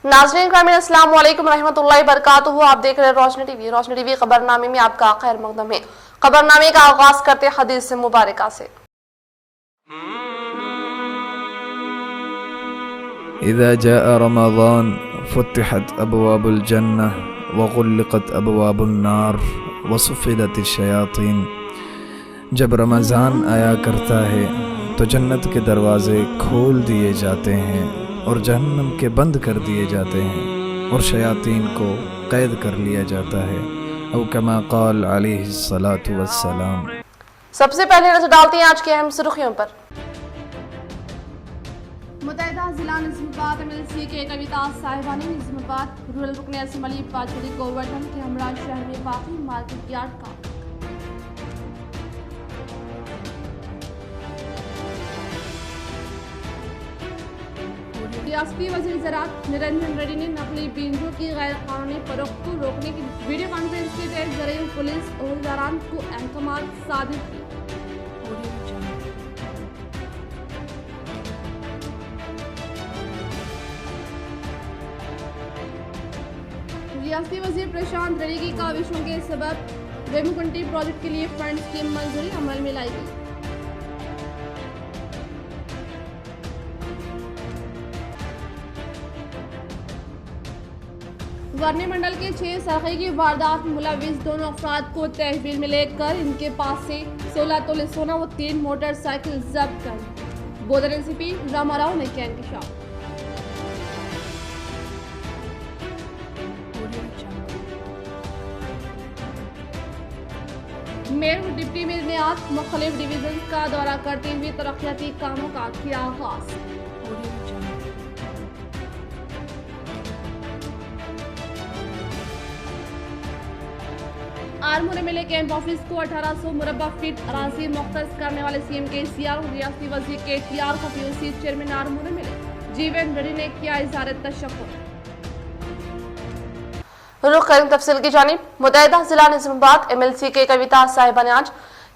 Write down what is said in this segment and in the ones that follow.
नाज़रीन ग्रामीण अस्सलाम वालेकुम रहमतुल्लाहि बरकातुहू। आप देख रहे हैं रोशनी टीवी। रोशनी टीवी खबरनामे में आपका खैर मकदम है। खबरनामे का आगाज करते हदीस मुबारका से। इज़ा जाअ रमज़ान फुतिहत अबवाबुल जन्नह व गुल्लिक़त अबवाबुन नार व सुफ़िदतिश शयातीन। जब रमज़ान आया करता है तो जन्नत के दरवाज़े खोल दिए जाते हैं और जहन्नम के बंद कर दिए जाते हैं और शयातीन को कैद कर लिया जाता है। औ कमा क़ाल अलैहिस्सलातु वस्सलाम। सबसे पहले नजर डालते हैं आज की अहम सुर्खियों पर। मुत्तहिदा जिला निज़ामाबाद MLC के कविता साहिबा ने निज़ामाबाद रूरल रुकन असम्बली बाजरी गोवर्धन के हमरा शहर में वाक़ई मार्केट यार्ड का रियासती वज़ीर ज़राअत निरंजन रेड्डी ने नकली बीजों की गैर कानूनी फरोख्त को रोकने के लिए वीडियो कॉन्फ्रेंस के तहत ज़रिए पुलिस अहलकारान को अहकाम सादिर किए। रियासती वज़ीर प्रशांत रेड्डी की काविशों के सबब वेमुकुंटी प्रोजेक्ट के लिए फंड्स की मंजूरी अमल में लाई गई। वर्णी मंडल के 6 सरक़े की वारदात में मुलविस दोनों अफराद को तहवील में लेकर इनके पास से 16 तोले सोना व 3 मोटरसाइकिल जब्त कर बोधन SCP रामाराव ने किया इंकशाफ। मेयर व डिप्टी मेयर ने आज मुख्तलिफ डिवीजन का दौरा करते हुए तरक्याती कामों का किया आगाज। आरमूर MLA कैंप ऑफिस को 1800 मुरब्बा फीट अराजी मुख्तस करने वाले CM KCR और रियासती वज़ीर KTR को POC चेयरमैन आरमूर MLA जीवन रेड्डी ने किया इज़हार तशक्कुर। रुख करें तफसील की जानिब। मुत्तहिदा जिला निज़ामाबाद MLC के कविता साहिबा ने आज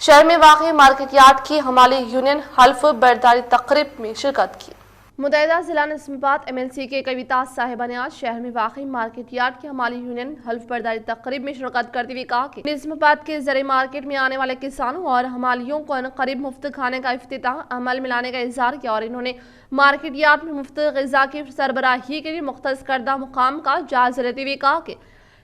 शहर में वाक़ई मार्केट यार्ड की हमाली यूनियन हल्फ बर्दारी तकरीब में शिरकत की। मुत्तहिदा जिला निज़ामाबाद MLC के कविता साहिबा ने आज शहर में वाक़ई मार्केट यार्ड की हमाली यूनियन हल्फ बर्दारी तकरीब में शिरकत करते हुए कहा कि निज़ामाबाद के ज़रिए मार्केट में आने वाले किसानों और हमालियों को करीब मुफ्त खाने का इफ्तिताह अमल में लाने का इज़हार किया और इन्होंने मार्केट यार्ड में मुफ्त ग़िज़ा की सरबराही के लिए मुख्तस करदा मुकाम का जायज़ा लेते हुए कहा कि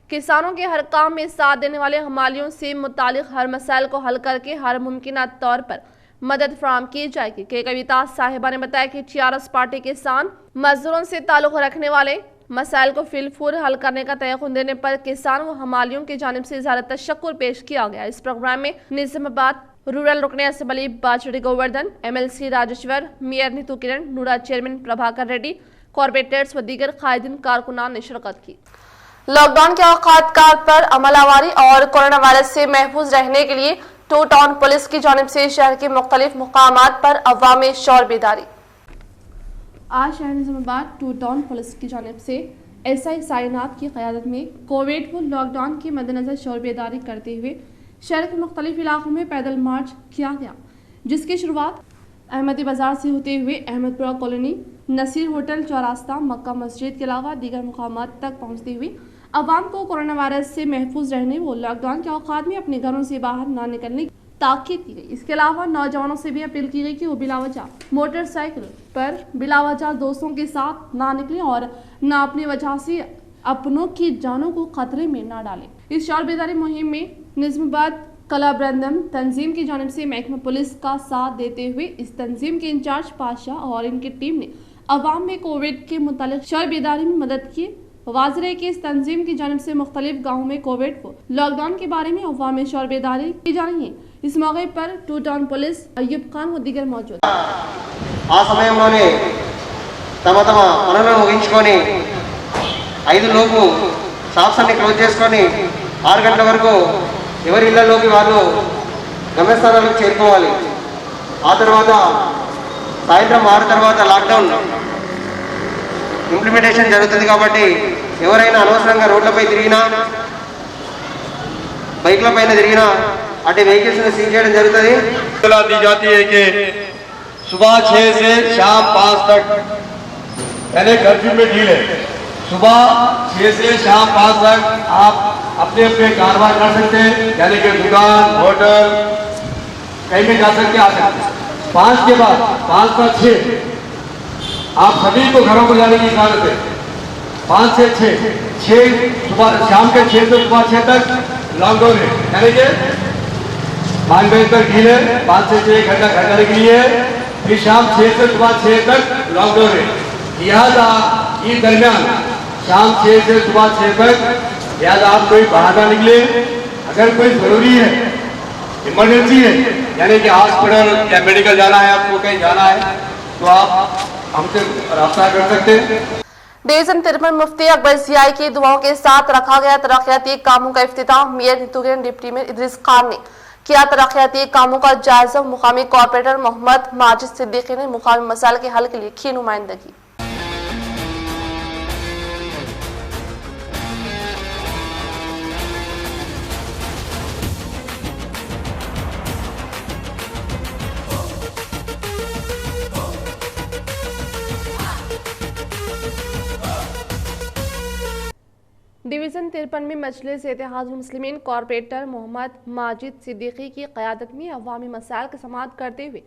किसानों के हर काम में साथ देने वाले हमालियों से मुतालिक हर मसाइल को हल करके हर मुमकिन तौर पर मदद फराहम की जाएगी। के कविता साहिबा ने बताया कि TRS पार्टी किसान मजदूरों से ताल्लुक़ रखने वाले मसाइल को फिलफूर हल करने का तयक़ुन देने पर किसानों व हमालियों की जानिब से इज़हार तशक्कुर पेश किया गया। इस प्रोग्राम में निज़ामाबाद रूरल रुकन असम्बली बाजरी गोवर्धन MLC राजेश्वर, मेयर नीतू किरण, नूरा चेयरमैन प्रभाकर रेड्डी, कॉर्पोरेटर्स व दीगर कायदीन कारकुनान ने शिरकत की। लॉकडाउन के औकात पर अमलावरी और कोरोना वायरस से महफूज रहने के लिए टू टाउन पुलिस की जानिब से शहर के मुख्तलिफ मुकामात पर अवामी शौर बेदारी। आज शहर निज़ामाबाद टू टाउन पुलिस की जानिब से SI साइनात की क़यादत में कोविड व लॉकडाउन के मद्देनज़र शौर बेदारी करते हुए शहर के मुख्तलिफ इलाकों में पैदल मार्च किया गया, जिसकी शुरुआत अहमदी बाजार से होते हुए अहमदपुरा कॉलोनी, नसीर होटल चौरास्ता, मक्का मस्जिद के अलावा दीगर मुकामात तक पहुँचते हुए अवाम को कोरोना वायरस से महफूज रहने व लॉकडाउन के औकात में अपने घरों से बाहर ना निकलने की ताकीद की गई। इसके अलावा नौजवानों से भी अपील की गई कि वो बिलावजह मोटरसाइकिल पर बिलावजह दोस्तों के साथ ना निकलें और ना अपनी वजह से अपनों की जानों को खतरे में ना डालें। इस शौर बेदारी मुहिम में निज़ामाबाद कलाब्रंदम तंजीम की जानिब से महकमा पुलिस का साथ देते हुए इस तंजीम के इंचार्ज पाशाह और इनकी टीम ने अवाम में कोविड के मुतालिक शौर बेदारी में मदद की। वाज़ेह है कि इस तंजीम की जानिब से मुख्तलिफ गाँवों में कोविड व लॉकडाउन के बारे में अवाम में शौर बेदारी की जा रही है। इस मौके पर टू टाउन पुलिस अय्यूब खान व दीगर मौजूद। ఆ సమయంలోనే తమ పనులను ముగించుకొని 5 లోపు షాప్స్ అన్ని క్లోజ్ చేసుకొని 6 గంటల వరకు ఎవరి ఇళ్లలోకి వాళ్ళు గమ్యస్థానాలకు చేరుకోవాలి। ఆ తర్వాత సాయంత్రం 6 తర్వాత లాక్డౌన్ ఇంప్లిమెంటేషన్ జరుగుతుంది కాబట్టి ఎవరైనా అనవసరంగా రోడ్లపై తిరిగినా बाइक तिरिगिना अटे व्हीकल्स सीज जरूरी इतला दी जाती है कि सुबह 6 से शाम 5 तक यानी कर्फ्यू में ढील है। सुबह 6 से शाम 5 तक आप अपने अपने कारोबार कर सकते हैं, यानी कि दुकान, होटल, कहीं भी जा सकते आ सकते हैं। 5 के बाद 5 से 6 आप सभी को घरों को जाने की इजाजत है। 5 से 6 सुबह शाम के 6 से सुबह 6 तक लॉकडाउन है, यानी कि 5 बजे तक ढील है, 5 से 6 घंटा घर जाने के लिए, फिर शाम 6 से सुबह 6 तक लॉकडाउन है। लिहाजा इस दरमियान शाम 6 से सुबह 6 तक लिहाजा आप कोई बाहर ना निकले। अगर कोई जरूरी है, इमरजेंसी है, यानी कि हॉस्पिटल या मेडिकल जाना है, आपको कहीं जाना है, तो आप हमसे रब्ता कर सकते हैं। डिवीजन 53 मुफ्ती अकबर जियाई की दुआओं के साथ रखा गया तरक्याती कामों का इफ्तिताम। मेयर नीतूगेन डिप्टी मेयर इदरीस खान ने किया तरक्याती कामों का जायजा। मुकामी कॉर्पोरेटर मोहम्मद माजिद सिद्दीकी ने मुकामी मसाइल के हल के लिए की नुमाइंदगी। डिवीज़न 53 में मजलिस इत्तेहाद मुस्लिमीन कॉर्पोरेटर मोहम्मद माजिद सिद्दीकी की क़यादत में अवामी मसाइल का समाअत करते हुए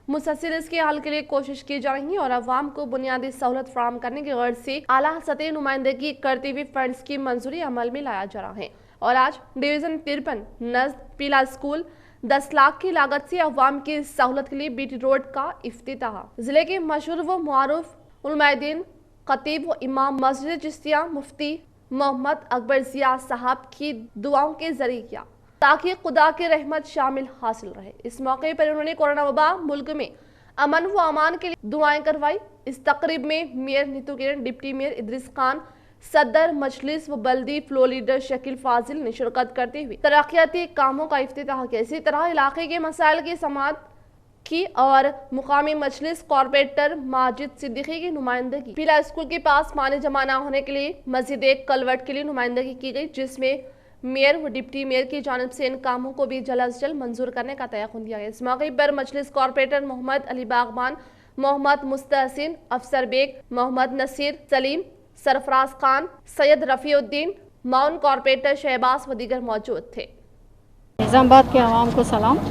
मुसलसल इसके हल के लिए कोशिश की जा रही है और अवाम को बुनियादी सहूलत फराहम करने की गर्ज से आला सतह नुमाइंदगी करते हुए फंड्स की मंजूरी अमल में लाया जा रहा है। और आज डिवीज़न 53 नज़द पीला स्कूल 10 लाख की लागत से अवाम की सहूलत के लिए बीटी रोड का इफ्तिताह जिले के मशहूर व मुआरुफ उलमाए-ए-दीन खतीब व इमाम मस्जिद चिश्तिया मुफ्ती मोहम्मद अकबर जिया साहब की दुआओं के जरिए किया ताकि खुदा की रहमत शामिल हासिल रहे। इस मौके पर उन्होंने कोरोना वबा मुल्क में अमन व अमान के लिए दुआएं करवाई। इस तकरीब में मेयर नीतूगेन, डिप्टी मेयर इदरीस खान, सदर मजलिस व बल्दी फ्लो लीडर शकील फाजिल ने शिरकत करते हुए तरक्याती कामों का इफ्तिताह किया। इसी तरह इलाके के मसाइल की समाअत की और मुकामी मजलिस कॉर्पोरेटर माजिद सिद्दीकी की नुमाइंदगी। पीला स्कूल के पास पानी जमा न होने के लिए मस्जिद एक कलवट के लिए नुमाइंदगी की गई, जिसमें मेयर व डिप्टी मेयर की जानिब से इन कामों को भी जल्द अज जल्द मंजूर करने का तयक़ुन दिया गया। इस मौके पर मजलिस कॉर्पोरेटर मोहम्मद अली बागबान, मोहम्मद मुस्तहसिन, अफसर बेग, मोहम्मद नसीर सलीम, सरफराज खान, सैयद रफ़ीउद्दीन, माउन कॉर्पोरेटर शहबाज व दीगर मौजूद थे। निज़ामाबाद के आवाम को सलाम।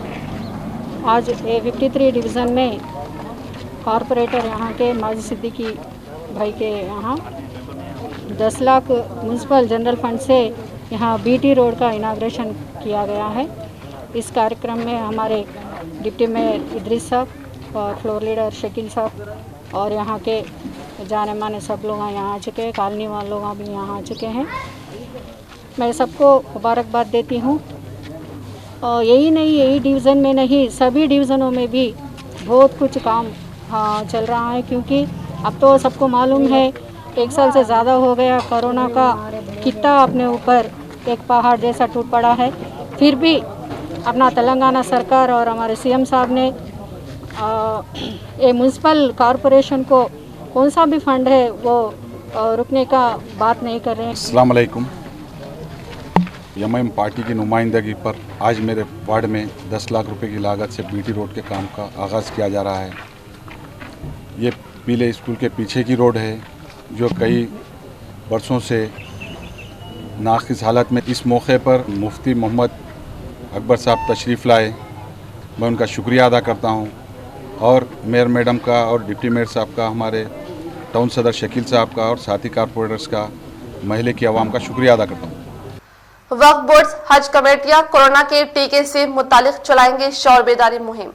आज 53 डिवीज़न में कॉरपोरेटर यहाँ के माजिद सिद्दीकी भाई के यहाँ 10 लाख म्यूनसिपल जनरल फंड से यहाँ बीटी रोड का इनाग्रेशन किया गया है। इस कार्यक्रम में हमारे डिप्टी मेयर इदरीस साहब और फ्लोर लीडर शकील साहब और यहाँ के जाने माने सब लोग यहाँ आ चुके हैं, कॉलोनी वाले लोग भी यहाँ आ चुके हैं। मैं सबको मुबारकबाद देती हूँ। और यही नहीं, यही डिवीज़न में नहीं, सभी डिवीज़नों में भी बहुत कुछ काम चल रहा है, क्योंकि अब तो सबको मालूम है 1 साल से ज़्यादा हो गया कोरोना का कितना अपने ऊपर एक पहाड़ जैसा टूट पड़ा है। फिर भी अपना तेलंगाना सरकार और हमारे सीएम साहब ने ये म्यूनसिपल कॉरपोरेशन को कौन सा भी फंड है वो रुकने का बात नहीं कर रहे हैं। अस्सलाम वालेकुम। एमआईएम पार्टी की नुमाइंदगी पर आज मेरे वार्ड में 10 लाख रुपए की लागत से बीटी रोड के काम का आगाज़ किया जा रहा है। ये पीले स्कूल के पीछे की रोड है जो कई बरसों से नाक़िस हालत में। इस मौके पर मुफ्ती मोहम्मद अकबर साहब तशरीफ़ लाए, मैं उनका शुक्रिया अदा करता हूँ, और मेयर मैडम का और डिप्टी मेयर साहब का, हमारे टाउन सदर शकील साहब का और साथी कारपोरेटर्स का, महल्ले की आवाम का शुक्रिया अदा करता हूँ। वक्फ बोर्ड हज कमेटियां कोरोना के टीके से मुतालिक चलाएंगे शौर बेदारी मुहिम।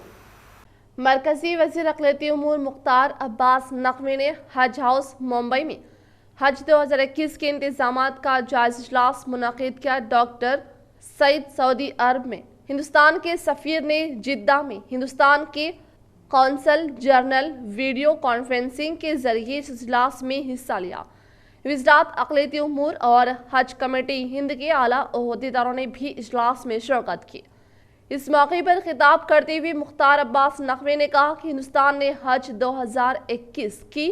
मरकजी वज़ीर अक़लियती उमूर मुख्तार अब्बास नक़वी ने हज हाउस मुंबई में हज 2021 के इंतजामात का जायज़ा इजलास मुनक़िद किया। डॉक्टर सईद सऊदी अरब में हिंदुस्तान के सफ़ीर ने जिद्दा में हिंदुस्तान के कौंसल जनरल वीडियो कॉन्फ्रेंसिंग के जरिए इस इजलास में हिस्सा लिया। वज़ारत अक़लियती उमूर और हज कमेटी हिंद के आला ओहदेदारों ने भी इजलास में शिरकत की। इस मौके पर खिताब करते हुए मुख्तार अब्बास नक़वी ने कहा कि हिंदुस्तान ने हज 2021 की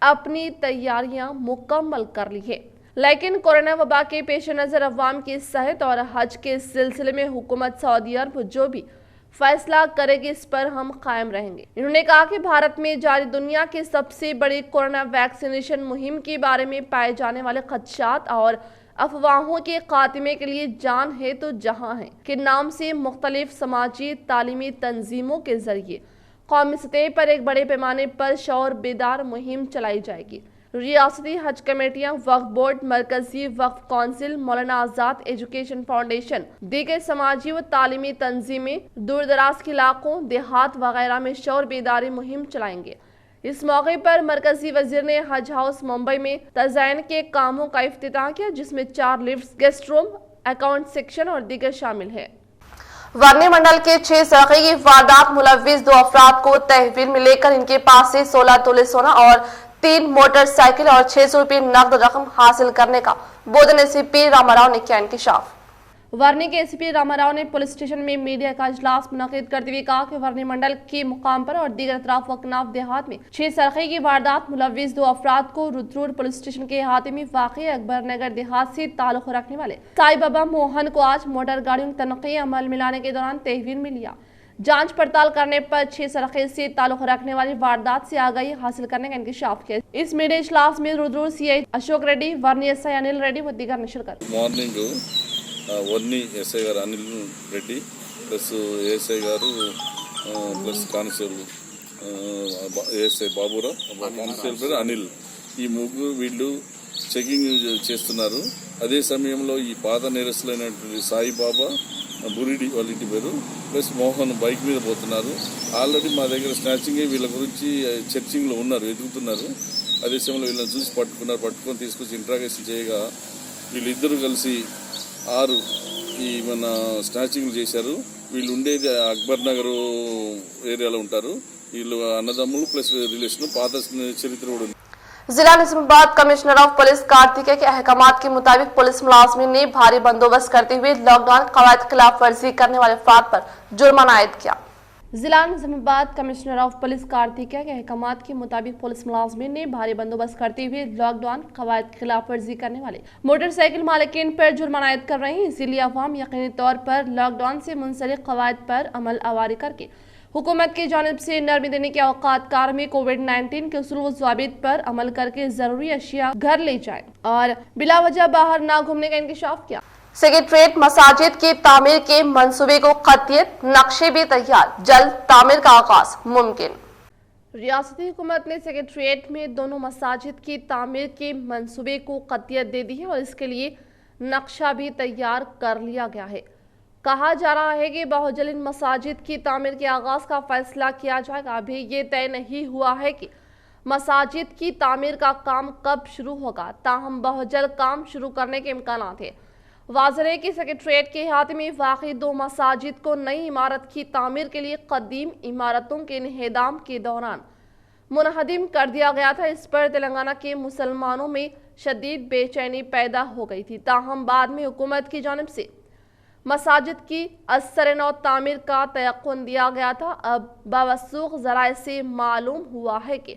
अपनी तैयारियां मुकम्मल कर ली है, लेकिन कोरोना वबा के पेश नज़र अवाम की सेहत और हज के सिलसिले में हुकूमत सऊदी अरब जो भी फैसला करेगी, इस पर हम कायम रहेंगे। इन्होंने कहा कि भारत में जारी दुनिया की सबसे बड़ी कोरोना वैक्सीनेशन मुहिम के बारे में पाए जाने वाले खदशात और अफवाहों के खात्मे के लिए जान है तो जहां है के नाम से मुख्तलिफ समाजी तालीमी तंजीमों के जरिए कौमी सतह पर एक बड़े पैमाने पर शौर बेदार मुहिम चलाई जाएगी। रियासती हज कमेटियां, वक्फ बोर्ड, मरकजी वक्फ council, Maulana Azad education foundation, दीगर समाजी व तालीमी तंजीमें दूर दराज के इलाकों, देहात वगैरह में शौर बेदारी मुहिम चलाएंगे। इस मौके पर मरकजी वजीर ने हज हाउस मुंबई में तज़ाइन के कामों का इफ्तिताह किया, जिसमें 4 lift, guest room, account section और दीगर शामिल है। वर्नी मंडल के 6 सड़की की वारदात मुलविस 2 अफराद को तहवील में लेकर इनके पास से 16 तोले सोना और 3 मोटरसाइकिल और 600 रुपये नकद रकम हासिल करने का बोधन एसीपी रामाराव ने किया इंकशाफ। वर्नी के एसीपी रामाराव ने पुलिस स्टेशन में मीडिया का इजलास मुनक्किद करते हुए कहा कि वर्नी मंडल के मुकाम पर और दीगर अतराफ व कनाव देहात में 6 सड़की की वारदात मुलविस 2 अफराद को रुद्रपुर पुलिस स्टेशन के अहाते में वाक़ अकबर नगर देहात से ताल्लुक रखने वाले साई बाबा मोहन को आज मोटर गाड़ियों तनक़ी अमल मिलाने के दौरान तहवील में लिया। जांच पड़ताल करने पर 6 सड़कों से ताल्लुक रखने वाली वारदात से आगाही हासिल करने का इंकशाफ किया। इस मीडिया इजलास में रुद्रपुर सीआई अशोक रेड्डी, वर्नी एसआई अनिल रेड्डी व दीगर ने शिरकत। మార్నింగ్ వర్ని ఎస్ఐ గారు అనిల్ రెడ్డి ప్లస్ ఏఎస్ఐ గారు plus constable ASI Baburao, constable Anil, ఈ ముగ్గురు వీళ్ళు చెకింగ్ చేస్తున్నారు. అదే సమయంలో ఈ పాత నేరస్తులైనటువంటి సాయిబాబా బురిడి వాళ్ళ ఇంటి పేరు ప్లస్ మోహన్ బైక్ మీద పోతున్నారు. ఆల్రెడీ మా దగ్గర స్నాచింగ్ వీళ్ళ గురించి చర్చింగ్లో ఉన్నారు, ఎదుగుతున్నారు. అదే సమయంలో వీళ్ళని చూసి పట్టుకొని తీసుకొచ్చి ఇంట్రాగేషన్ చేయగా వీళ్ళిద్దరూ కలిసి 6 ఈ మన స్నాచింగ్ చేశారు. వీళ్ళు ఉండేది అక్బర్ నగర్ ఏరియాలో ఉంటారు. వీళ్ళు అన్నదమ్ములు ప్లస్ రిలేషన్, పాత చరిత్ర కూడా ఉంది. जिला Nizamabad commissioner of police Kartikeya के अहकामात के मुताबिक पुलिस मुलाजमीन ने भारी बंदोबस्त करते हुए लॉकडाउन कवायद खिलाफ वर्जी करने वाले अफराद पर जुर्माना आयद किया। जिला Nizamabad commissioner of police Kartikeya के अहकामात के मुताबिक पुलिस मुलाजमीन ने भारी बंदोबस्त करते हुए लॉकडाउन कवायद खिलाफ वर्जी करने वाले मोटरसाइकिल मालिकीन पर जुर्माना आयद कर रहे हैं। इसीलिए अवाम यकीनी तौर पर लॉकडाउन से मुंसलिक कवायद पर अमल आवारी करके हुकूमत की जानिब से नरमी देने के औकात कार में कोविड-19 के उसूल व ज़वाबित पर अमल करके जरूरी अशिया घर ले जाए और बिला वजह बाहर ना घूमने का इंकशाफ किया। सेक्रेटरीट मसाजिद की तामीर के मंसूबे को क़तियत, नक्शे भी तैयार, जल्द तामीर का आगाज मुमकिन। रियासती हुकूमत ने सेक्रेटरीट में दोनों मसाजिद की तामीर के मंसूबे को क़तियत दे दी है और इसके लिए नक्शा भी तैयार कर लिया गया है। कहा जा रहा है कि बहुजल इन मसाजिद की तामीर के आगाज का फैसला किया जाएगा। अभी ये तय नहीं हुआ है कि मसाजिद की तामीर का काम कब शुरू होगा, ताहम बहुजल काम शुरू करने के इम्कानात है। वाज़ेह है कि सेक्रेटरीट के अहाते में वाक़ई 2 मसाजिद को नई इमारत की तामीर के लिए कदीम इमारतों के इन्हेदाम के दौरान मुनहदिम कर दिया गया था। इस पर तेलंगाना के मुसलमानों में शदीद बेचैनी पैदा हो गई थी। ताहम बाद में हुकूमत की जानिब से मसाजिद की असर नौ तामीर का तयक़ुन दिया गया था। अब बावसूख ज़राए से मालूम हुआ है कि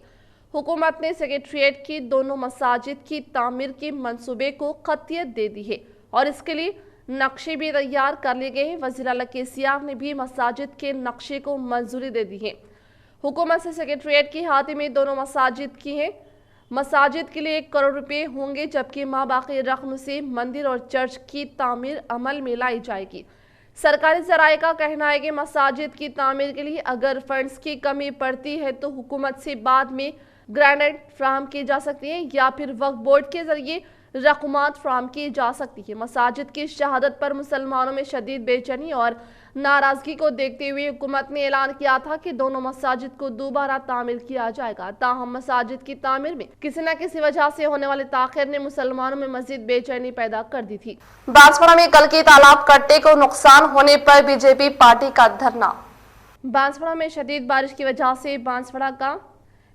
हुकूमत ने सेक्रेटरीट की दोनों मसाजिद की तामीर के मंसूबे को क़तियत दे दी है और इसके लिए नक्शे भी तैयार कर लिए गए हैं। वज़ीर आला केसीआर ने भी मसाजिद के नक्शे को मंजूरी दे दी है। हुकूमत से सेक्रेटरीट के अहाते में दोनों मसाजिद की हैं। मसाजिद के लिए 1 करोड़ रुपए होंगे, जबकि माबाकी रकम से मंदिर और चर्च की तामीर अमल में लाई जाएगी। सरकारी ज़राए का कहना है कि मसाजिद की तामीर के लिए अगर फंड्स की कमी पड़ती है तो हुकूमत से बाद में ग्रांट फ्राहम की जा सकती है या फिर वक्फ बोर्ड के जरिए रकूमात फ्राहम की जा सकती है। मसाजिद की शहादत पर मुसलमानों में शदीद बेचैनी और नाराजगी को देखते हुए हुकूमत ने ऐलान किया था कि दोनों मसाजिद को दोबारा तामीर किया जाएगा। ताहम मसाजिद की तामीर में किसी न किसी वजह से होने वाले ताखिर ने मुसलमानों में मजीद बेचैनी पैदा कर दी थी। बांसवाड़ा में कल की तालाब कट्टे को नुकसान होने पर बीजेपी पार्टी का धरना। बांसवाड़ा में शदीद बारिश की वजह से बांसवाड़ा का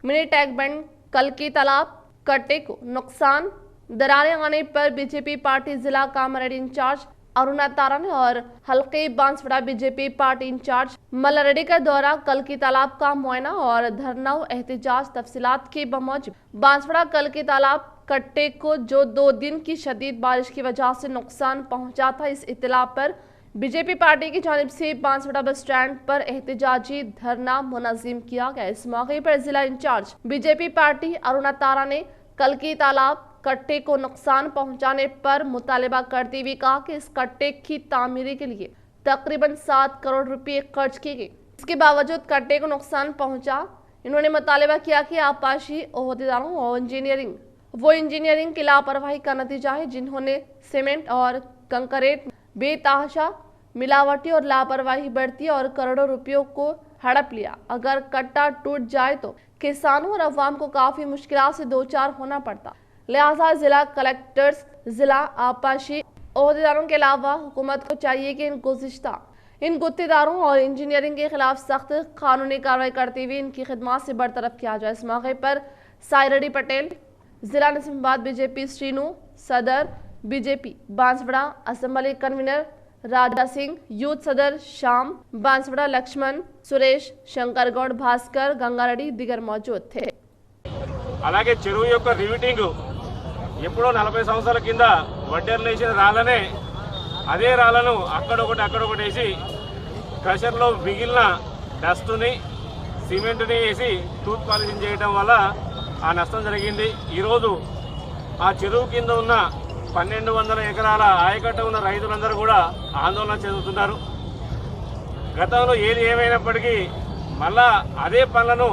मिनी टैग बंड कल की तालाब कट्टे को नुकसान दरारें आने पर बीजेपी पार्टी जिला कामरेड्डी इंचार्ज अरुणा तारा ने और हल्के Banswada BJP party incharge Mallareddy का दौरा कल की तालाब का मुआयना और धरना व एहतजाज तफसीलात के बमौजूद बांसवाड़ा कल की तालाब कट्टे को जो 2 दिन की शदीद बारिश की वजह से नुकसान पहुंचा था, इस इत्तला पर बीजेपी पार्टी की जानिब से बांसवाड़ा बस स्टैंड पर एहतजाजी धरना मुनज़्ज़म किया गया। इस मौके पर जिला इंचार्ज बीजेपी पार्टी अरुणा तारा ने कलकी तालाब कट्टे को नुकसान पहुंचाने पर मुतालबा करते हुए कहा कि इस कट्टे की तामीरी के लिए तकरीबन 7 करोड़ रुपए खर्च किए गए। इसके बावजूद कट्टे को नुकसान पहुंचा। इन्होंने मुतालबा किया कि आपाशी ओहदेदारों और इंजीनियरिंग की लापरवाही का नतीजा है, जिन्होंने सीमेंट और कंकरेट बेतहाशा मिलावटी और लापरवाही बरती और करोड़ों रुपयों को हड़प लिया। अगर कट्टा टूट जाए तो किसानों और अवाम को काफी मुश्किलात से दो चार होना पड़ता। लिहाजा जिला कलेक्टर्स, जिला आपाशी ओहदेदारों के अलावा हुकूमत को चाहिए कि इन गुत्तेदारों और इंजीनियरिंग के खिलाफ सख्त कानूनी कार्रवाई करते हुए इनकी खिदमत से बरतरफ किया जाए। इस मौके पर सायरडी पटेल, जिला निजामाबाद बीजेपी श्रीनू, सदर BJP Banswara assembly convener Raja Singh, youth सदर श्याम बांसवाड़ा, लक्ष्मण, सुरेश, शंकर गौड़, भास्कर, गंगारेड्डी दिगर मौजूद थे। అలాగే చెరువు యొక్క రివిటింగ్ ఎప్పుడో 40 సంవత్సరాల కింద వడ్డేర్లు వేసిన రాళ్ళనే అదే రాళ్ళను అక్కడొకటి వేసి క్రషర్లో మిగిలిన డస్ట్ని సిమెంట్ని వేసి టూత్ పాలిషింగ్ చేయడం వల్ల ఆ నష్టం జరిగింది। ఈరోజు ఆ చెరువు కింద ఉన్న 1200 ఎకరాల ఆయకట్ట ఉన్న రైతులందరూ కూడా ఆందోళన చెందుతున్నారు। గతంలో ఏది ఏమైనప్పటికీ మళ్ళా అదే పనులను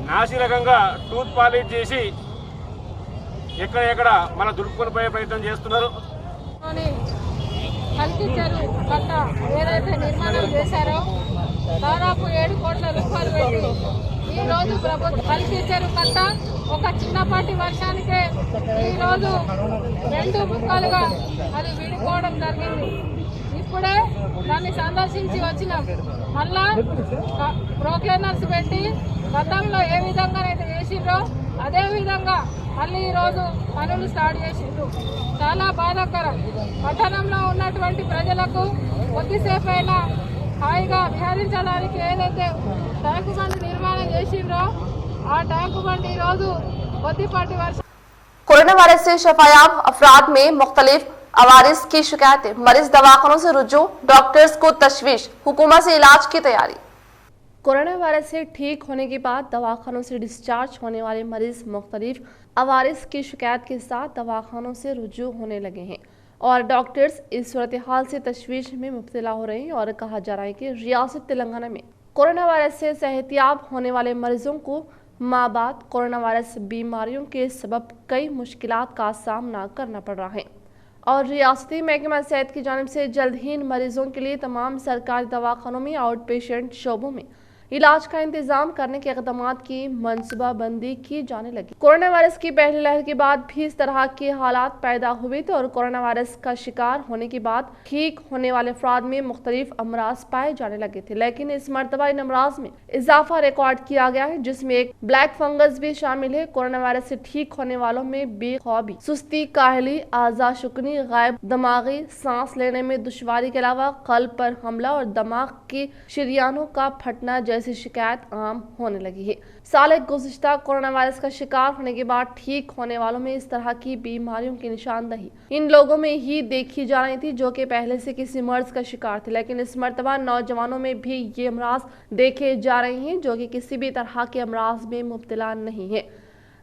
నాసిరకంగా టూత్ పాలిష్ చేసి ఎక్కడ మన దులుపుకొని పోయే ప్రయత్నం చేస్తున్నారు। కల్కి చెరువు కట్ట ఏదైతే నిర్మాణం చేశారో దాదాపు 7 కోట్ల రూపాయలు పెట్టి ఈరోజు ప్రభుత్వం కల్కి చెరువు కట్ట ఒక చిన్నపాటి వర్షానికే ఈరోజు 2 ముక్కలుగా అది విడిపోవడం జరిగింది। ఇప్పుడే దాన్ని సందర్శించి వచ్చినాం। మళ్ళా ప్రోక్లైనర్స్ పెట్టి గతంలో ఏ విధంగానైతే చేసిండ్రో అదే విధంగా మళ్ళీ ఈరోజు పనులు స్టార్ట్ చేసిండ్రు। చాలా బాధాకరం। పట్టణంలో ఉన్నటువంటి ప్రజలకు కొద్దిసేపు అయినా హాయిగా విహరించడానికి ఏదైతే ట్యాంకు బండి నిర్మాణం చేసిండ్రో ఆ ట్యాంకు బండి ఈరోజు కొద్దిపాటి వర్షం। कोरोना वायरस से शफायाब अफराद में मुख्तलिफ अवारिस की शिकायतें, मरीज दवाखानों से रुजू, डॉक्टर्स को तशवीश, हुकूमत से इलाज की तैयारी। कोरोना वायरस से ठीक होने के बाद दवाखानों से डिस्चार्ज होने वाले मरीज मुख्तलिफ अवारिस की शिकायत के साथ दवाखानों से रुजू होने लगे हैं और डॉक्टर्स इस सूरत हाल से तशवीश में मुब्तला हो रहे हैं और कहा जा रहा है कि रियासत तेलंगाना में कोरोना वायरस से सेहतियाब होने वाले मरीजों को माबाद कोरोना वायरस बीमारियों के सबब कई मुश्किलात का सामना करना पड़ रहा है और रियासती महकमा सेहत की जानिब से जल्द ही इन मरीजों के लिए तमाम सरकारी दवाखानों में आउट पेशेंट शोबों में इलाज का इंतजाम करने के इक़दाम की मनसूबाबंदी की जाने लगी। कोरोना वायरस की पहली लहर के बाद भी इस तरह के हालात पैदा हुए थे और कोरोना वायरस का शिकार होने के बाद ठीक होने वाले अफराद में मुख्तलिफ अमराज पाए जाने लगे थे, लेकिन इस मरतबा इन अमराज में इजाफा रिकॉर्ड किया गया है, जिसमें एक ब्लैक फंगस भी शामिल है। कोरोना वायरस से ठीक होने वालों में बेख्वाबी, सुस्ती, काहली, आज़ा शुकनी, गायब दमागी, सांस लेने में दुश्वारी के अलावा कल्ब पर हमला और दिमाग के शरियानों का फटना जैसी शिकायत आम होने लगी है। साल गुज़िश्ता कोरोना वायरस का शिकार होने के बाद ठीक होने वालों में इस तरह की बीमारियों की निशानदही इन लोगों में ही देखी जा रही थी जो कि पहले से किसी मर्ज का शिकार थे, लेकिन इस मरतबा नौजवानों में भी ये अमराज देखे जा रहे हैं जो कि किसी भी तरह के अमराज में मुब्तला नहीं है।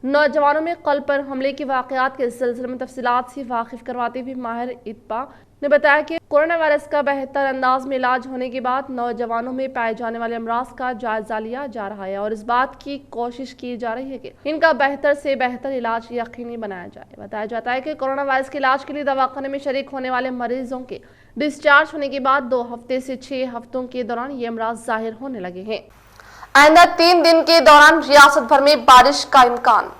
नौजवानों में कल्ब पर हमले की वाक़यात के सिलसिले में तफसीलात से वाकिफ करवाते हुए माहिर इत्बा ने बताया कि कोरोना वायरस का बेहतर अंदाज में इलाज होने के बाद नौजवानों में पाए जाने वाले अमराज का जायजा लिया जा रहा है और इस बात की कोशिश की जा रही है कि इनका बेहतर से बेहतर इलाज यकीनी बनाया जाए। बताया जाता है कि कोरोना वायरस के इलाज के लिए दवाखाने में शरीक होने वाले मरीजों के डिस्चार्ज होने के बाद 2 हफ्ते से 6 हफ्तों के दौरान ये अमराज जाहिर होने लगे हैं। आइंदा 3 दिन के दौरान रियासत भर में बारिश का इम्कान।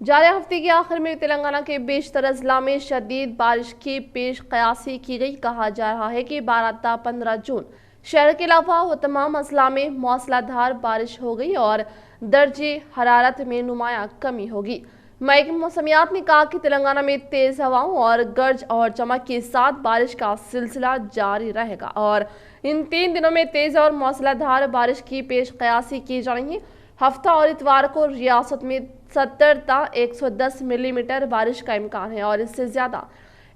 जारी हफ्ते के आखिर में तेलंगाना के बेशतर अजला में शदीद बारिश की पेश कयासी की गई। कहा जा रहा है कि 12 ta 15 जून शहर के अलावा वो तमाम अजला में मौसलाधार बारिश हो गई और दर्जे हरारत में नुमाया कमी होगी। महकमा मौसमियात ने कहा कि तेलंगाना में तेज हवाओं और गर्ज और चमक के साथ बारिश का सिलसिला जारी रहेगा और इन 3 दिनों में तेज और मौसलाधार बारिश की पेश कयासी की जा रही है। हफ्ता और इतवार को रियासत में 70 ta 110 मिलीमीटर बारिश का इम्कान है और इससे ज्यादा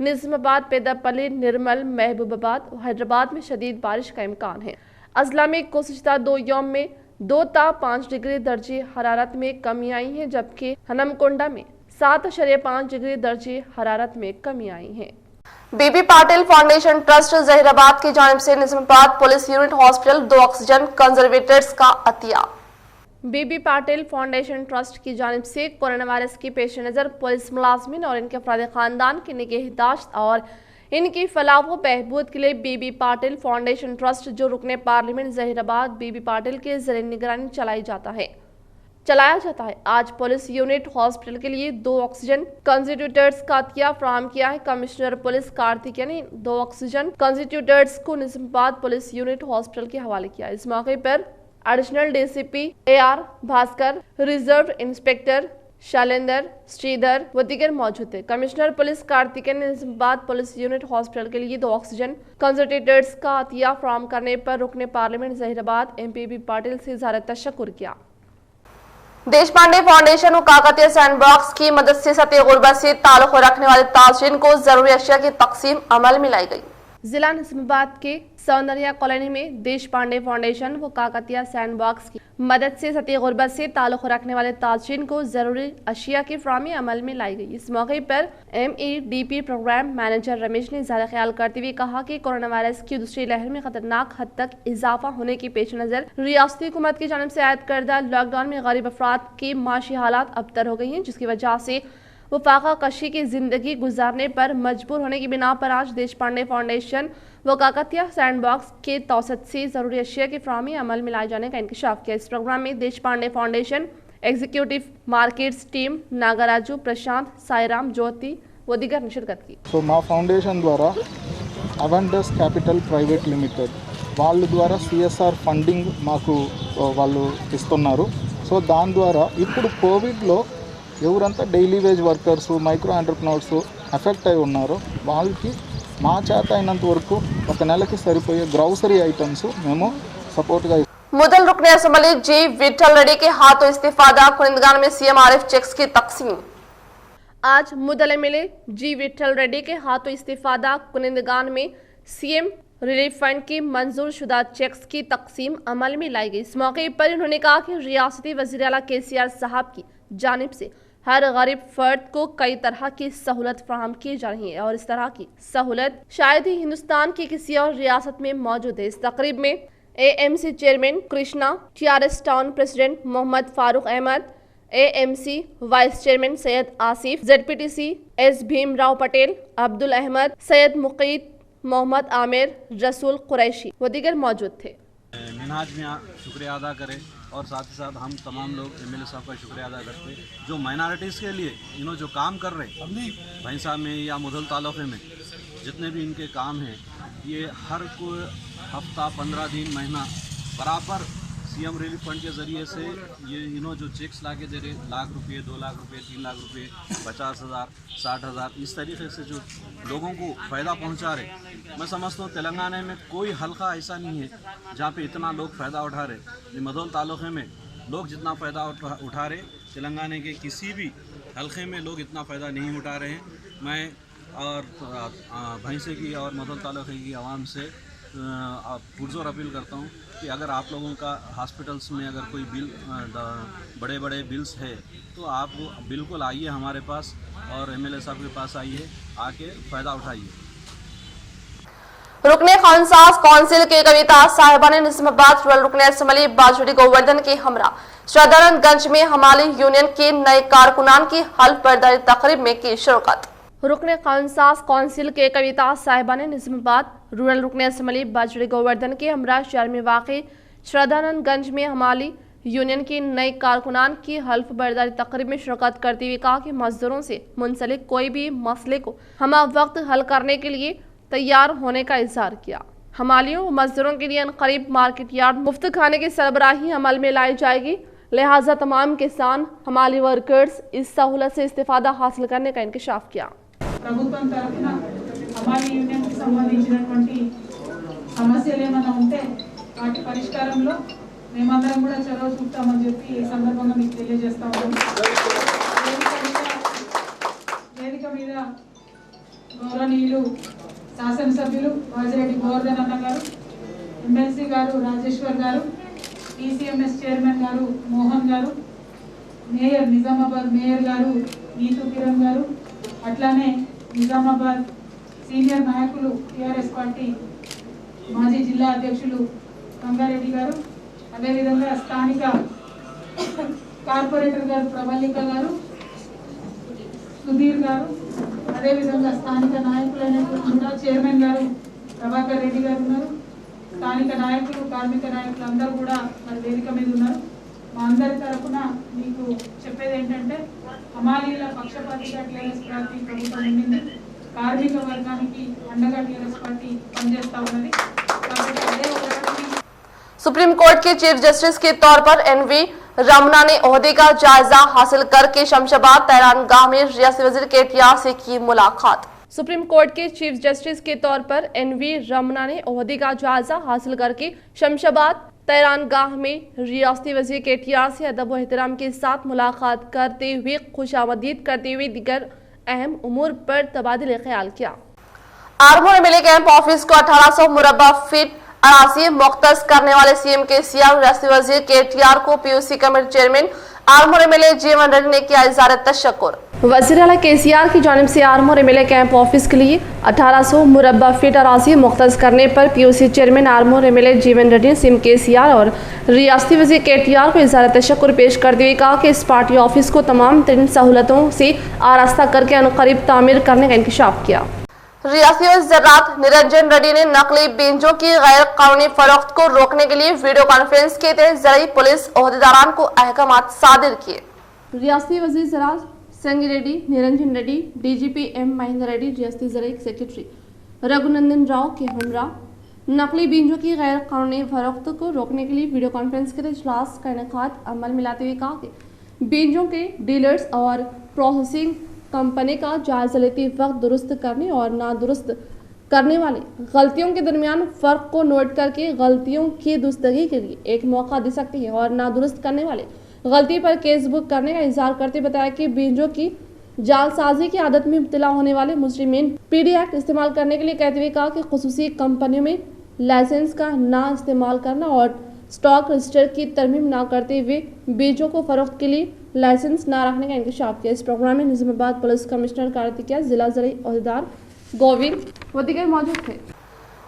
निजामाबाद, पेदापल्ली, निर्मल, महबूबाबाद और हैदराबाद में शदीद बारिश का इम्कान है। अजला में गुज़िश्ता 2 यौम में 2 ता 5 डिग्री दर्जे हरारत में कमी आई है, जबकि हनमकुंडा में 7.5 डिग्री दर्जे हरारत में कमी आई है। बीबी पाटिल फाउंडेशन ट्रस्ट जहीराबाद की जानिब से Nizamabad police unit hospital 2 oxygen conservators का अतिया। बीबी पाटिल फाउंडेशन ट्रस्ट की जानिब से कोरोना वायरस की पेश नज़र पुलिस मुलाजमीन और इनके अफराद खानदान की निगहदाश्त और इनकी फलाह व बहबूद के लिए बीबी पाटिल फाउंडेशन ट्रस्ट जो रुकने पार्लियामेंट जहीराबाद बीबी पाटिल के ज़रिए निगरानी चलाया जाता है। आज पुलिस यूनिट हॉस्पिटल के लिए 2 ऑक्सीजन कंसंट्रेटर्स का अतिया फराहम किया है। कमिश्नर पुलिस कार्तिकेय ने 2 ऑक्सीजन कंसंट्रेटर्स को निजामाबाद पुलिस यूनिट हॉस्पिटल के हवाले किया। इस मौके पर additional DCP AR Bhaskar, reserve inspector Shailendra, Sridhar व दीगर मौजूद थे। कमिश्नर पुलिस कार्तिकेय ने निजामाबाद पुलिस यूनिट हॉस्पिटल के लिए 2 ऑक्सीजन कंसंट्रेटर्स का अतिया फराहम करने पर रुकने parliament Zaheerabad MP B Patil से इज़हार तशक्कुर किया। देशपांडे फाउंडेशन और काकतिया सैंडबॉक्स की मदद से सतह गुर्बत से ताल्लुक रखने वाले ताजिरीन को जरूरी अशिया की तकसीम अमल में लाई गई। जिला निजामाबाद के सौंदर्या कॉलोनी में देशपांडे फाउंडेशन व काकतिया सैंडबॉक्स की मदद से सतह गुर्बत से ताल्लुक रखने वाले ताजिरीन को जरूरी अशिया की फराहमी अमल में लाई गई। इस मौके पर MEDP प्रोग्राम मैनेजर रमेश ने इज़हार ख्याल करते हुए कहा कि कोरोना वायरस की दूसरी लहर में खतरनाक हद तक इजाफा होने के पेश नज़र रियासती हुकूमत की जानिब से आयद करदा लॉकडाउन में गरीब अफराद की माशी हालात अबतर हो गई हैं, जिसकी वजह से वफाका कशी की जिंदगी गुजारने पर मजबूर होने की बिना पर आज देशपांडे फाउंडेशन व काकतिया सैंडबॉक्स के तौसत से जरूरी अशिया की फराहमी अमल में लाए जाने का इंकशाफ किया। इस प्रोग्राम में Deshpande Foundation executive markets team Nagaraju, Prashant, Sairam, Jyoti व दीगर ने शिरकत की। సో మా ఫౌండేషన్ ద్వారా అవెండర్స్ క్యాపిటల్ ప్రైవేట్ లిమిటెడ్ వాళ్ళ ద్వారా CSR ఫండింగ్ మాకు వాళ్ళు ఇస్తున్నారు। సో దాని ద్వారా ఇప్పుడు కోవిడ్లో ఎవరంతా daily wage workers, micro entrepreneurs affect అయి ఉన్నారో వాళ్ళకి మా చేత అయినంత వరకు ఒక నెలకి సరిపోయే గ్రౌసరీ ఐటమ్స్ మేము సపోర్ట్గా मुदल रुकने असम्बली जी विठल रेड्डी के हाथों इस्तीफादा कुनिंदगान में CM आरिफ चेक्स की तकसीम। आज मुदल MLA जी विठल रेड्डी के हाथों इस्तीफादा कुनिंदगान में CM रिलीफ फंड की मंजूर शुदा चेक्स की तकसीम अमल में लाई गई। इस मौके पर उन्होंने कहा कि रियासती वज़ीर आला KCR साहब की जानिब से हर गरीब फर्द को कई तरह की सहूलत फराहम की जा रही है और इस तरह की सहूलत शायद ही हिंदुस्तान की किसी और रियासत में मौजूद है। इस तकरीब में AMC chairman Krishna, TRS town president Mohammed Farooq Ahmed, AMC vice chairman Syed Asif, ZPTC S Bhimrao Patel, Abdul Ahmed, Syed Muqeed, Mohammed Aamir, Rasool Qureshi व दीगर मौजूद थे। मिनहाज मियाँ शुक्रिया अदा करें और साथ ही साथ हम तमाम लोग MLA साहब का शुक्रिया अदा करते हैं जो माइनॉरिटीज़ के लिए इन्होंने जो काम कर रहे हैं भैंसा में या मुदल तालुक़े में जितने भी इनके काम हैं ये हर को हफ्ता 15 दिन महीना बराबर CM रिलीफ फंड के ज़रिए से ये इन्होंने जो चेक्स ला के दे रहे 1 लाख रुपये, 2 लाख रुपये, 3 लाख रुपये, 50,000, 60,000 इस तरीके से जो लोगों को फ़ायदा पहुंचा रहे। मैं समझता हूँ तेलंगाना में कोई हल्का ऐसा नहीं है जहाँ पे इतना लोग फ़ायदा उठा रहे। मदौल तालुक़े में लोग जितना फ़ायदा उठा रहे तेलंगाना के किसी भी हल्के में लोग इतना फ़ायदा नहीं उठा रहे हैं। मैं और भैंसे की और मदौल तालुक़े की आवाम से पुरजोर अपील करता हूँ कि अगर आप लोगों का हॉस्पिटल्स में अगर कोई बिल बड़े बड़े बिल्स है तो आप बिल्कुल आइए हमारे पास और MLA साहब के पास आइए, आके फ़ायदा उठाइए। रुकने खानसास काउंसिल के कविता साहिबा ने निजामाबाद रूरल रुकने असम्बली बाजूड़ी गोवर्धन के हमरा श्रद्धानंदगंज में हमाली यूनियन के नए कारकुनान की हल्फ बर्दारी तकरीब में की शिरकत। रुकने खानसास काउंसिल के कविता साहिबा ने निजामाबाद रूरल रुकने असम्बली बाजूड़ी गोवर्धन के हमरा शहर में वाक़ई श्रद्धानंदगंज में हमाली यूनियन की नई कारकुनान की हल्फ बर्दारी तकरीब में शिरकत करते हुए कहा कि मजदूरों से मुंसलिक कोई भी मसले को हम वक्त हल करने के लिए तैयार होने का इजहार किया। हमालियों मजदूरों के लिए करीब मार्केट यार्ड मुफ्त खाने की सरबराही अमल में लाई जाएगी, लिहाजा तमाम किसान हमाली वर्कर्स इस सहूलत से इस्तेफादा हासिल करने का इंकशाफ किया। ప్రభుత్వం తరఫున హమాలి యూనియన్కి సంబంధించినటువంటి సమస్యలు ఏమైనా ఉంటే వాటి పరిష్కారంలో మేమందరం కూడా చొరవ చూపుతామని చెప్పి ఈ సందర్భంగా మీకు తెలియజేస్తా ఉన్నాం. వేదిక మీద గౌరవనీయులు శాసనసభ్యులు వాజిరెడ్డి గోవర్ధన్ అన్న గారు, ఎమ్మెల్సీ గారు రాజేశ్వర్ గారు, టీసీఎంఎస్ చైర్మన్ గారు మోహన్ గారు, మేయర్ నిజామాబాద్ మేయర్ గారు నీతు కిరణ్ గారు, అట్లానే నిజామాబాద్ సీనియర్ నాయకులు టీఆర్ఎస్ పార్టీ మాజీ జిల్లా అధ్యక్షులు గంగారెడ్డి గారు, అదేవిధంగా స్థానిక కార్పొరేటర్ గారు ప్రవళిక గారు, సుధీర్ గారు, అదేవిధంగా స్థానిక నాయకులైన చైర్మన్ గారు ప్రభాకర్ రెడ్డి గారు ఉన్నారు. స్థానిక నాయకులు కార్మిక నాయకులు అందరూ కూడా మరి వేదిక మీద ఉన్నారు. మా అందరి తరఫున మీకు చెప్పేది ఏంటంటే హమాలీల పక్షపాతిగా టీఆర్ఎస్ పార్టీ ప్రభుత్వం ఉండింది. కార్మిక వర్గానికి అండగా టీఆర్ఎస్ పార్టీ పనిచేస్తా ఉన్నది. కాబట్టి అదే ఒకటి सुप्रीम कोर्ट के चीफ जस्टिस के तौर पर एनवी रमना ने ओहदे का जायजा हासिल करके शमशाबाद तैरानगाह में रियासती वजीर केटीआर से की मुलाकात। सुप्रीम कोर्ट के चीफ जस्टिस के तौर पर एनवी रमना ने ओहदे का जायजा हासिल करके शमशाबाद तैरानगाह में रियासती वजीर केटीआर से अदब व एहतराम के साथ मुलाकात करते हुए खुशामदीद करते हुए दीगर अहम उमूर पर तबादला ख्याल किया। आर्मोर एमएलए कैंप ऑफिस को 1800 मुरब्बा फीट अराजी मुख्तस करने वाले सीएम के सीआर रियासती वजीर केटीआर को PUC committee chairman armour MLA जीवन रेड्डी ने किया इज़हार तशक्कुर। वज़ीर आला केसीआर की जानिब से आर्मोर एमएलए कैंप ऑफिस के लिए 1800 मुरब्बा फीट अराजी मुख्तस करने पर पीयूसी चेयरमैन आर्मोर एमएलए जीवन रेड्डी ने सीएम केसीआर और रियासती वजीर केटीआर को इज़हार तशक्कुर पेश करते हुए कहा कि इस पार्टी ऑफिस को तमाम तरीन सहूलतों से आरास्ता करके अनकरीब तामीर करने का इंकशाफ किया। रियासती ज़राअत निरंजन रेड्डी ने नकली बीजों की गैर कानूनी फरोख्त को रोकने के लिए वीडियो कॉन्फ्रेंस के तहत ज़राई पुलिस ओहदेदारान को अहकामात सादिर किए। रियासती वज़ीर ज़राअत संगी रेड्डी, निरंजन रेड्डी, डीजीपी एम महेंद्र रेड्डी, रियासती ज़राई सेक्रेटरी रघुनंदन राव के हमरा नकली बीजों की गैर कानूनी फरोख्त को रोकने के लिए वीडियो कॉन्फ्रेंस के तहत इजलास का इनेकाद अमल में लाते हुए कहा कि बीजों के डीलर्स और प्रोसेसिंग कंपनी का जायजा लेते वक्त दुरुस्त करने और नादुरुस्त करने वाले गलतियों के दरमियान फ़र्क को नोट करके गलतियों की दुरुस्तगी के लिए एक मौका दे सकती है और नादुरुस्त करने वाले गलती पर केस बुक करने का इजहार करते बताया कि बीजों की जालसाजी की आदत में मुब्तला होने वाले मुजरिमीन पीडी एक्ट इस्तेमाल करने के लिए कहते हुए कहा कि खुसूसी कंपनियों में लाइसेंस का ना इस्तेमाल करना और स्टॉक रजिस्टर की तरमीम ना करते हुए बीजों को फरोख्त के लिए लाइसेंस ना रखने का इंकशाफ किया। इस प्रोग्राम में निजामाबाद पुलिस कमिश्नर कार्तिकेय, जिला ज़राई ओहदेदार गोविंद व दीगर मौजूद थे।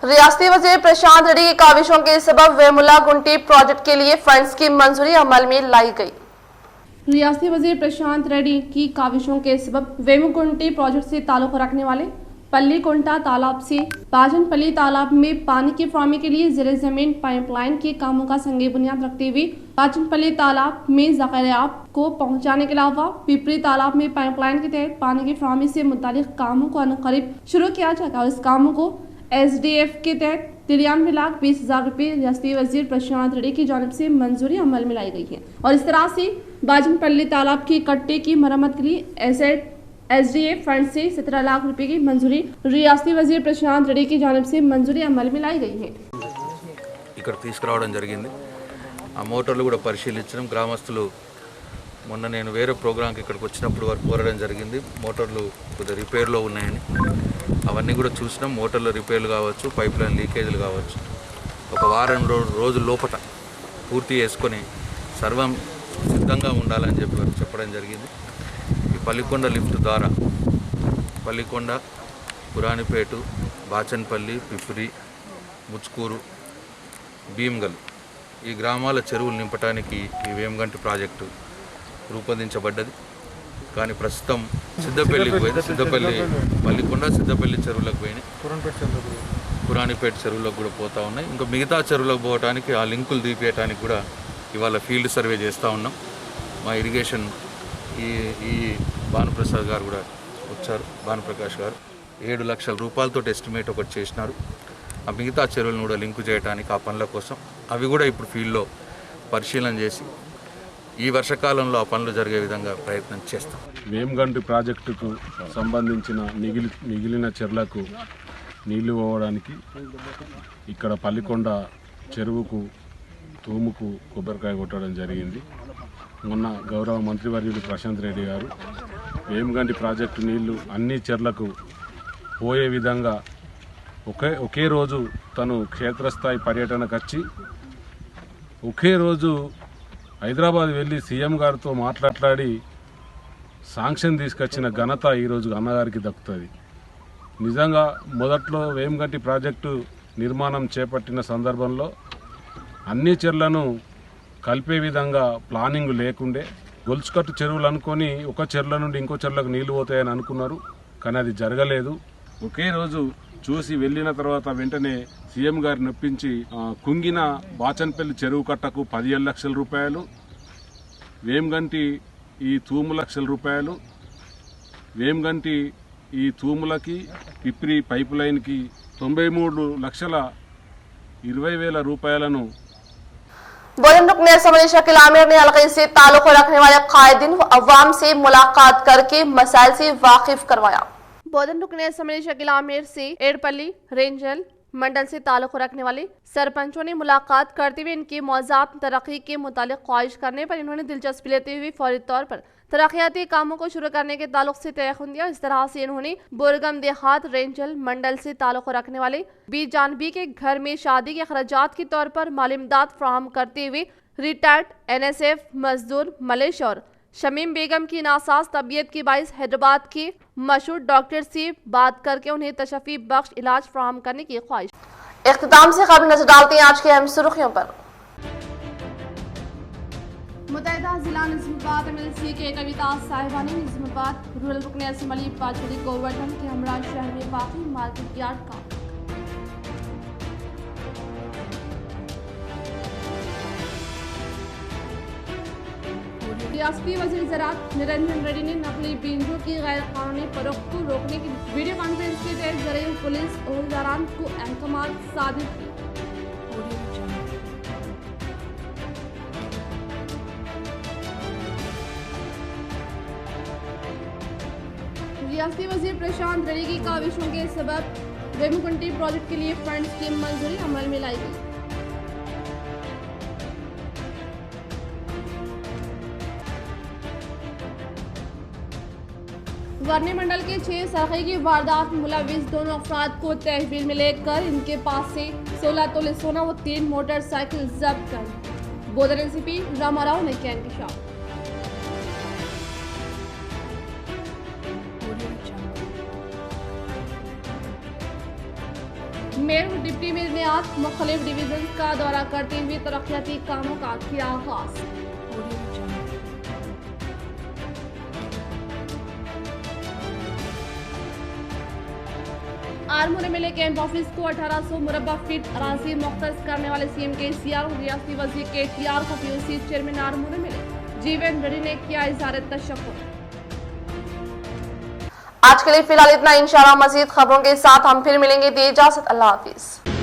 रियासती वजीर प्रशांत रेड्डी की काविशों के सबब वेमुला गुंटी प्रोजेक्ट के लिए फंड्स की मंजूरी अमल में लाई गई। रियासती वजीर प्रशांत रेड्डी की काविशों के सबब वेमुगुंटी प्रोजेक्ट से ताल्लुक रखने वाले पल्लीकुंटा तालाब से पाजनपल्ली तालाब में पानी की फराहमी के लिए ज़ेरे ज़मीन पाइपलाइन के कामों का संगे बुनियाद रखते हुए पाजनपल्ली तालाब में ज़ख़ीरात को पहुंचाने के अलावा पिपरी तालाब में पाइपलाइन के तहत पानी की फराहमी से मुतालिक कामों को अनक़रीब शुरू किया जाएगा और इस कामों को SDF के तहत 93,20,000 रुपये रियासती वजीर प्रशांत रेड्डी की जानिब से मंजूरी अमल में लाई गई है और इस तरह से बाजनपल्ली तालाब की कट्टे की मरम्मत के लिए SDF फंड से 17 लाख रुपए की मंजूरी रियासती वजीर प्रशांत रेड्डी की जानिब से मंजूरी अमल में लाई गई है। ఇక్కడ తీసుకురావడం జరిగింది। ఆ మోటార్లు కూడా పరిశీలించడం, గ్రామస్తులు మొన్న నేను వేరే ప్రోగ్రాంకి ఇక్కడికి వచ్చినప్పుడు వారు కోరడం జరిగింది మోటార్లు కొద్దిగా రిపేర్లో ఉన్నాయని। అవన్నీ కూడా చూసినాం, మోటార్ల రిపేర్లు కావచ్చు, పైప్ లైన్ లీకేజీలు కావచ్చు, ఒక వారం రోజుల లోపల పూర్తి చేసుకొని సర్వం సిద్ధంగా ఉండాలని చెప్పి వారు చెప్పడం జరిగింది। ఈ పల్లికొండ లిఫ్ట్ ద్వారా పల్లికొండ, పురాణిపేట, బాచన్పల్లి, పిప్రి, ముచ్కూరు, భీమ్గల్ ఈ గ్రామాల చెరువులు నింపడానికి ఈ వేమగంటి ప్రాజెక్టు రూపొందించబడ్డది। కానీ ప్రస్తుతం సిద్ధపల్లికి పోయింది, సిద్ధపల్లి పల్లికొండ సిద్ధపల్లి చెరువులకు పోయినాయి, పురాణిపేట చెరువులకు కూడా పోతూ ఉన్నాయి। ఇంకా మిగతా చెరువులకు పోవడానికి ఆ లింకులు తీపియడానికి కూడా ఇవాళ ఫీల్డ్ సర్వే చేస్తూ ఉన్నాం। మా ఇరిగేషన్ ఈ భానుప్రసాద్ గారు కూడా వచ్చారు, భానుప్రకాష్ గారు 7 లక్షల రూపాయలతో ఎస్టిమేట్ ఒకటి చేసినారు। ఆ మిగతా చెరువులను కూడా లింకు చేయడానికి ఆ పనుల కోసం అవి కూడా ఇప్పుడు ఫీల్డ్లో పరిశీలన చేసి ఈ వర్షకాలంలో ఆ పనులు జరిగే విధంగా ప్రయత్నం చేస్తాం। వేమగంటి ప్రాజెక్టుకు సంబంధించిన మిగిలిన చెరువులకు నీళ్లు పోవడానికి ఇక్కడ పల్లికొండ చెరువుకు తూముకు కొబ్బరికాయ కొట్టడం జరిగింది. మొన్న గౌరవ మంత్రివర్యులు ప్రశాంత్ రెడ్డి గారు వేమగంటి ప్రాజెక్టు నీళ్లు అన్ని చెర్లకు పోయే విధంగా ఒకే రోజు తను క్షేత్రస్థాయి పర్యటనకు వచ్చి ఒకే రోజు హైదరాబాద్ వెళ్ళి సీఎం గారితో మాట్లాడి శాంక్షన్ తీసుకొచ్చిన ఘనత ఈరోజు అన్నగారికి దక్కుతుంది. నిజంగా మొదట్లో వేమగంటి ప్రాజెక్టు నిర్మాణం చేపట్టిన సందర్భంలో అన్ని చెర్లను కలిపే విధంగా ప్లానింగ్ లేకుండే గొలుసుకట్టు చెరువులు అనుకొని ఒక చెర్ల నుండి ఇంకో చెర్లకు నీళ్లు పోతాయని అనుకున్నారు. కానీ అది జరగలేదు. ఒకే రోజు చూసి వెళ్ళిన తర్వాత వెంటనే సీఎం గారిని ఒప్పించి కుంగిన బాచన్పల్లి చెరువు కట్టకు 17 లక్షల రూపాయలు, వేమగంటి ఈ తూము లక్షల రూపాయలు, వేమగంటి ఈ తూములకి పిప్రి పైప్ లైన్కి 93,20,000 రూపాయలను बोधन रुकने असम्बली शकील आमिर ने हल्के से ताल्लुक रखने वाले कायदीन व अवाम से मुलाकात करके मसाइल से वाकिफ करवाया। बोधन रुकने असम्बली शकील आमिर से एड़पल्ली रेंजल मंडल से ताल्लुक रखने वाले सरपंचों ने मुलाकात करते हुए इनकी मौजूद तरक्की के मुतालिक ख्वाहिश करने पर इन्होंने दिलचस्पी लेते हुए फौरी तौर पर तरक्याती कामों को शुरू करने के ताल्लुक से तयखुन दिया। इस तरह से इन्होंने बोरगम देहात रेंजल मंडल से ताल्लुक रखने वाले बी जानबी के घर में शादी के अखराजात के तौर पर माली इमदाद फराहम करते हुए रिटायर्ड NSF मजदूर मलेश और शमीम बेगम की नासाज तबीयत की बाइस हैदराबाद के मशहूर डॉक्टर से बात करके उन्हें तशफी बख्श इलाज फराहम करने की ख्वाहिश। इख्तिताम से खबर नजर डालते हैं आज की अहम सुर्खियों पर। मुतहदा जिला निज़ामाबाद MLC के कविता साहिबा ने निज़ामाबाद रूरल रुकने असम्बली पाचड़ी गोवर्धन के हमरा शहर में वाक़ई मार्केट यार्ड का रियासती वज़ीर ज़राअत निरंजन रेड्डी ने नकली बीजों की गैर कानूनी फरोख्त को रोकने के लिए वीडियो कॉन्फ्रेंस के तहत जरिए पुलिस अहलकारान को अहकाम सादिर किए। रियासती वज़ीर प्रशांत रेड्डी की काविशों के सबब वेमगंटी प्रोजेक्ट के लिए फंड्स की मंजूरी अमल में लाई गई। वर्णी मंडल के 6 सरखे की वारदात मुलविस दोनों अफराद को तहवील में लेकर इनके पास से 16 तोले सोना व 3 मोटरसाइकिल जब्त कर बोधन SCP रामाराव ने किया इंकशाफ। मेयर डिप्टी मेयर ने आज मुख्तलिफ डिवीजन का दौरा करते हुए तरक्याती कामों का किया आगाज। आरमूर MLA कैंप ऑफिस को 1800 मुरब्बा फीट अराजी मुख्तस करने वाले CM KCR और रियासती वज़ीर KTR को POC चेयरमैन आरमूर MLA जीवन रेड्डी ने किया इज़हार तशक्कुर। आज के लिए फिलहाल इतना। इंशाअल्लाह मज़ीद खबरों के साथ हम फिर मिलेंगे। दे इजाज़त, अल्लाह हाफिज़।